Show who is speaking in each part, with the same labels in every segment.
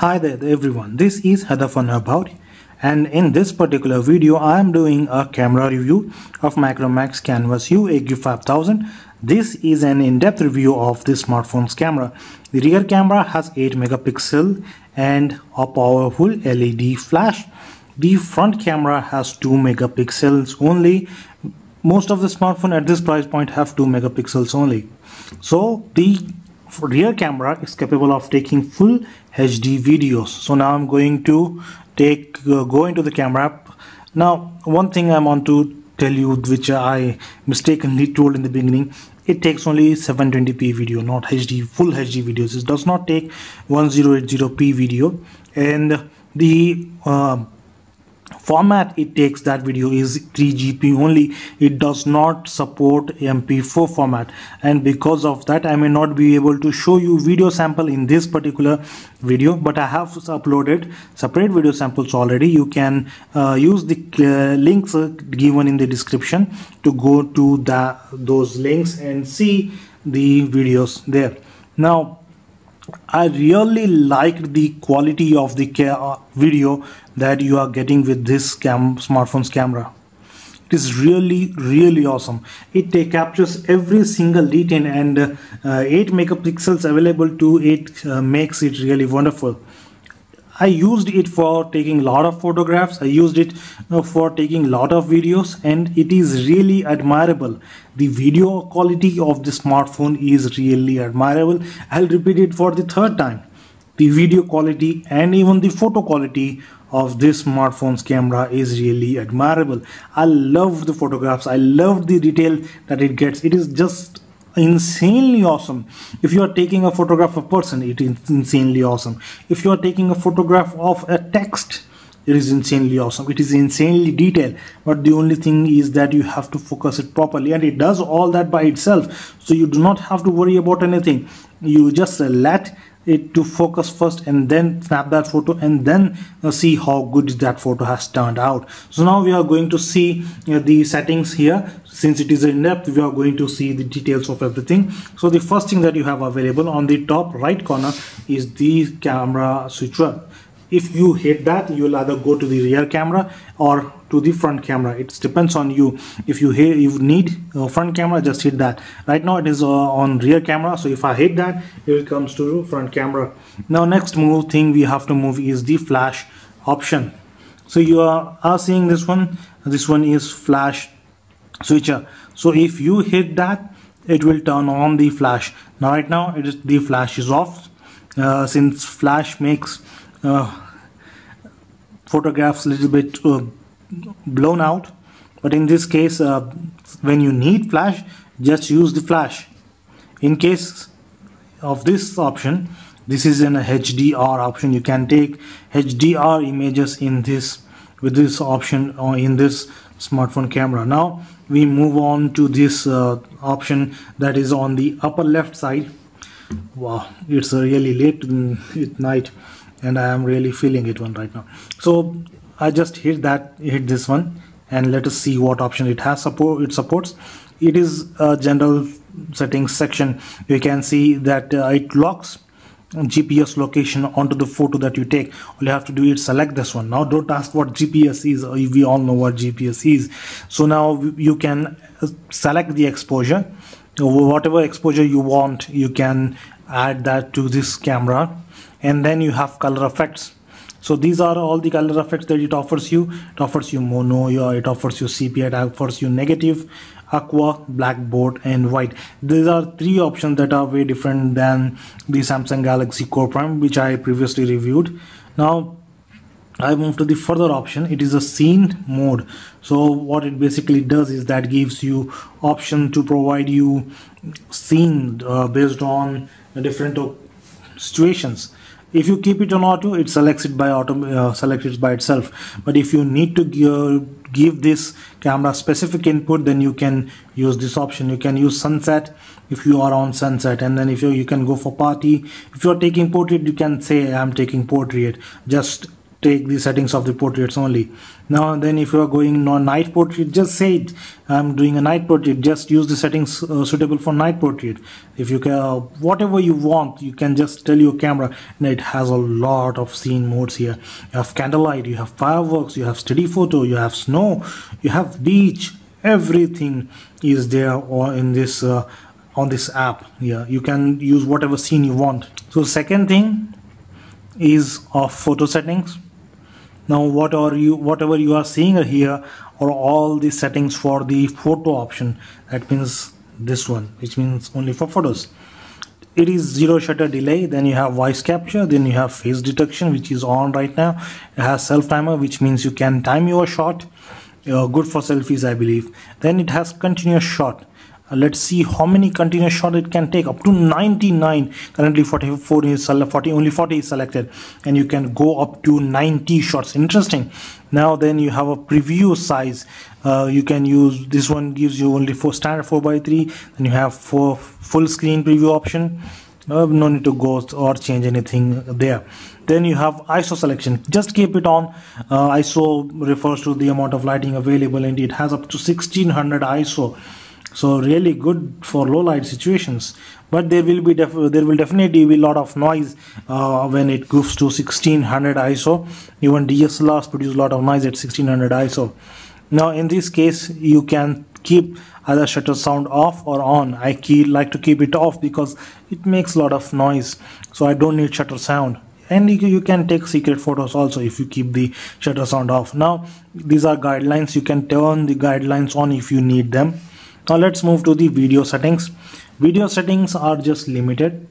Speaker 1: Hi there everyone, this is Hadafan About, and in this particular video I am doing a camera review of Micromax Canvas Hue AQ5000. This is an in-depth review of this smartphone's camera. The rear camera has 8 megapixel and a powerful LED flash. The front camera has 2 megapixels only. Most of the smartphone at this price point have 2 megapixels only. So the rear camera is capable of taking full HD videos. So now I'm going to go into the camera app. Now one thing I want to tell you, which I mistakenly told in the beginning, it takes only 720p video, not HD, full HD videos. It does not take 1080p video, and the format it takes that video is 3GP only. It does not support MP4 format, and because of that I may not be able to show you video sample in this particular video, but I have uploaded separate video samples already. You can use the links given in the description to go to those links and see the videos there. Now I really liked the quality of the video that you are getting with this smartphone's camera. It is really awesome. It captures every single detail, and 8 megapixels available to it makes it really wonderful. I used it for taking a lot of photographs. I used it for taking a lot of videos, and it is really admirable. The video quality of the smartphone is really admirable. I'll repeat it for the third time. The video quality and even the photo quality of this smartphone's camera is really admirable. I love the photographs. I love the detail that it gets. It is just insanely awesome. If you are taking a photograph of a person, it is insanely awesome. If you are taking a photograph of a text, it is insanely awesome. It is insanely detailed, but the only thing is that you have to focus it properly, and it does all that by itself, so you do not have to worry about anything. You just let it to focus first and then snap that photo, and then see how good that photo has turned out. So now we are going to see the settings here. Since it is in depth, we are going to see the details of everything. So the first thing that you have available on the top right corner is the camera switcher. If you hit that, you will either go to the rear camera or to the front camera. It depends on you. If you need front camera, just hit that. Right now it is on rear camera, so if I hit that, it comes to front camera. Now next thing we have to move is the flash option. So you are seeing this one. This one is flash switcher. So if you hit that, it will turn on the flash. Now right now the flash is off, since flash makes photographs a little bit blown out. But in this case, when you need flash, just use the flash. In case of this option, this is an HDR option. You can take HDR images in this with this option or in this smartphone camera. Now we move on to this option that is on the upper left side. Wow, it's really late at night, and I am really feeling it one right now. So I just hit this one, and let us see what option it supports. It is a general settings section. You can see that it locks GPS location onto the photo that you take. All you have to do is select this one. Now don't ask what GPS is. We all know what GPS is. So now you can select the exposure. Whatever exposure you want, you can add that to this camera. And then you have color effects. So these are all the color effects that it offers you. It offers you mono, it offers you sepia, it offers you negative, aqua, blackboard, and white. These are three options that are very different than the Samsung Galaxy Core Prime, which I previously reviewed. Now I move to the further option. It is a scene mode. So what it basically does is that gives you option to provide you scene based on different situations. If you keep it on auto, it selects it by itself. But if you need to give this camera specific input, then you can use this option. You can use sunset if you are on sunset, and then if you can go for party. If you are taking portrait, you can say I'm taking portrait. Just take the settings of the portraits only. Now then, if you are going on night portrait, just say it, I'm doing a night portrait, just use the settings suitable for night portrait. If you can, whatever you want, you can just tell your camera. And it has a lot of scene modes here. You have candlelight, you have fireworks, you have steady photo, you have snow, you have beach. Everything is there or in this on this app. Yeah, you can use whatever scene you want. So second thing is of photo settings. Now whatever you are seeing here are all the settings for the photo option. That means this one, which means only for photos. It is zero shutter delay, then you have voice capture, then you have face detection, which is on right now. It has self timer, which means you can time your shot, good for selfies I believe. Then it has continuous shot. Let's see how many continuous shot it can take, up to 99. Currently 44 is only 40 is selected, and you can go up to 90 shots. Interesting. Now then you have a preview size. You can use this one, gives you only for standard 4:3. Then you have for full screen preview option. No need to go or change anything there. Then you have ISO selection. Just keep it on. ISO refers to the amount of lighting available, and it has up to 1600 ISO. So really good for low light situations, but there will definitely be a lot of noise when it goes to 1600 ISO. Even DSLRs produce a lot of noise at 1600 ISO. Now in this case, you can keep either shutter sound off or on. I like to keep it off because it makes a lot of noise, so I don't need shutter sound. And you can take secret photos also if you keep the shutter sound off. Now these are guidelines. You can turn the guidelines on if you need them. Now let's move to the video settings. Video settings are just limited.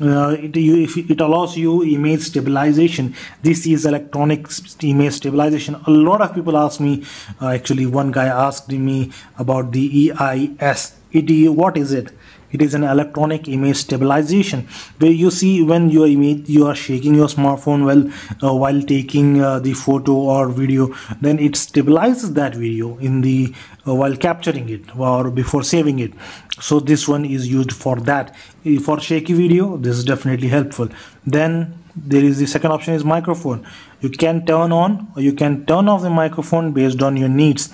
Speaker 1: It allows you image stabilization. This is electronic image stabilization. A lot of people ask me, actually one guy asked me about the EIS. What is it? It is an electronic image stabilization, where you see when you are shaking your smartphone while taking the photo or video, then it stabilizes that video in the while capturing it or before saving it. So this one is used for that. For shaky video, this is definitely helpful. Then there is the second option is microphone. You can turn on or you can turn off the microphone based on your needs.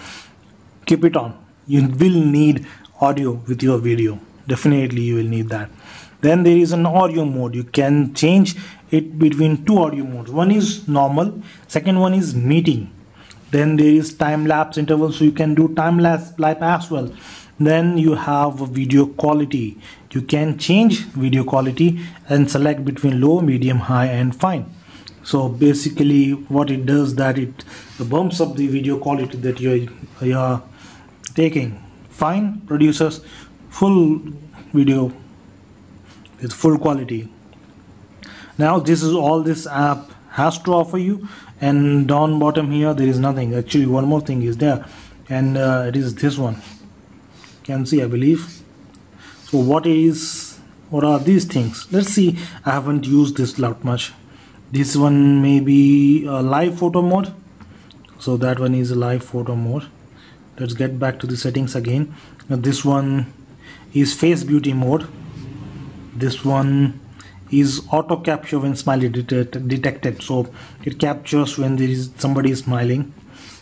Speaker 1: Keep it on. You will need audio with your video. Definitely you will need that. Then there is an audio mode. You can change it between two audio modes. One is normal, second one is meeting. Then there is time-lapse interval, so you can do time-lapse as well. Then you have video quality. You can change video quality and select between low, medium, high and fine. So basically what it does, that it bumps up the video quality that you are taking. Fine produces full video with full quality. Now this is all this app has to offer you, and down bottom here there is nothing. Actually one more thing is there, and it is this one. You can see, I believe. So what are these things? Let's see. I haven't used this lot much. This one may be a live photo mode. So that one is a live photo mode. Let's get back to the settings again. Now this one is face beauty mode. This one is auto capture when smiley detected, so it captures when there is somebody smiling.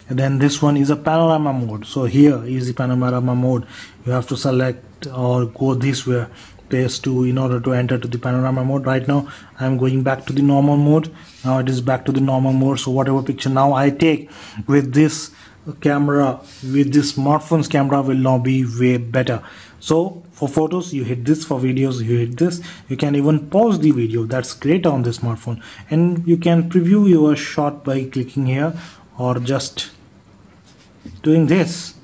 Speaker 1: And then this one is a panorama mode. So here is the panorama mode. You have to select or go this way in order to enter to the panorama mode. Right now I am going back to the normal mode. Now it is back to the normal mode. So whatever picture now I take with this camera, with this smartphone's camera, will now be way better. So for photos you hit this, for videos you hit this. You can even pause the video. That's great on the smartphone, and you can preview your shot by clicking here or just doing this.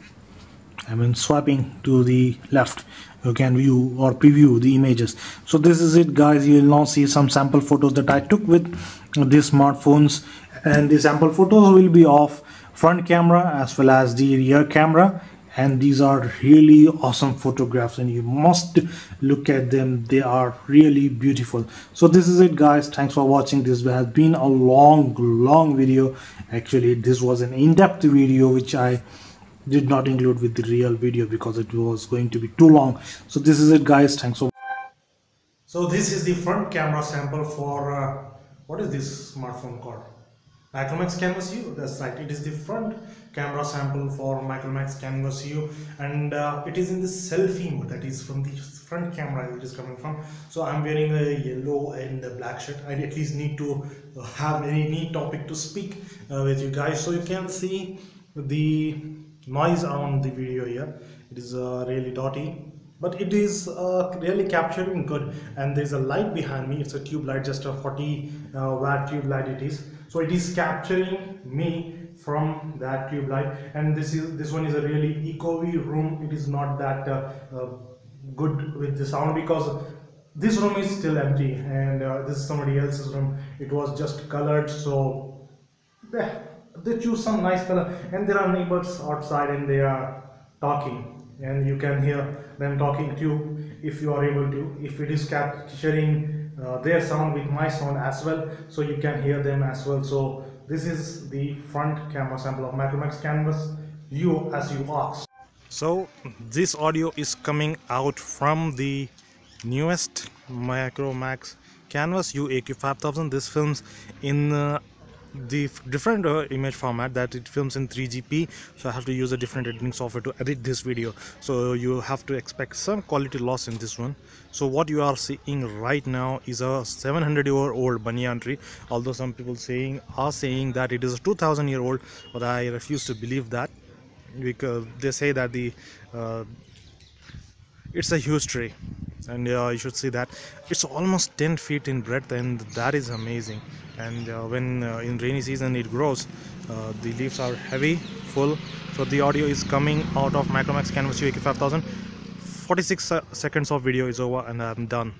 Speaker 1: I mean swiping to the left. You can view or preview the images. So this is it guys. You will now see some sample photos that I took with these smartphones, and the sample photos will be of front camera as well as the rear camera, and these are really awesome photographs and you must look at them. They are really beautiful. So this is it guys. Thanks for watching. This has been a long video. Actually this was an in-depth video which I did not include with the real video because it was going to be too long. So this is it guys. Thanks for. So this is the front camera sample for what is this smartphone called? Micromax Canvas Hue, that's right. It is the front camera sample for Micromax Canvas Hue, and it is in the selfie mode. That is from the front camera it is coming from. So I'm wearing a yellow and a black shirt. I at least need to have any neat topic to speak with you guys. So you can see the noise on the video here. It is really dotty, but it is really capturing good. And there's a light behind me. It's a tube light, just a 40 watt tube light it is. So it is capturing me from that tube light, and this one is a really eco-y room. It is not that good with the sound, because this room is still empty, and this is somebody else's room. It was just colored, so they choose some nice color, and there are neighbors outside and they are talking, and you can hear them talking too if you are able to. If it is capturing their sound with my sound as well, so you can hear them as well. So this is the front camera sample of Micromax Canvas Hue as you asked. So this audio is coming out from the newest Micromax Canvas Hue AQ5000. This films in the different image format, that it films in 3GP, so I have to use a different editing software to edit this video, so you have to expect some quality loss in this one. So what you are seeing right now is a 700-year-old banyan tree, although some people are saying that it is a 2000-year-old, but I refuse to believe that, because they say that it's a huge tree, and you should see that it's almost 10 feet in breadth, and that is amazing. And when in rainy season it grows, the leaves are heavy, full. So the audio is coming out of Micromax Canvas Hue AQ5000. 46 seconds of video is over, and I'm done.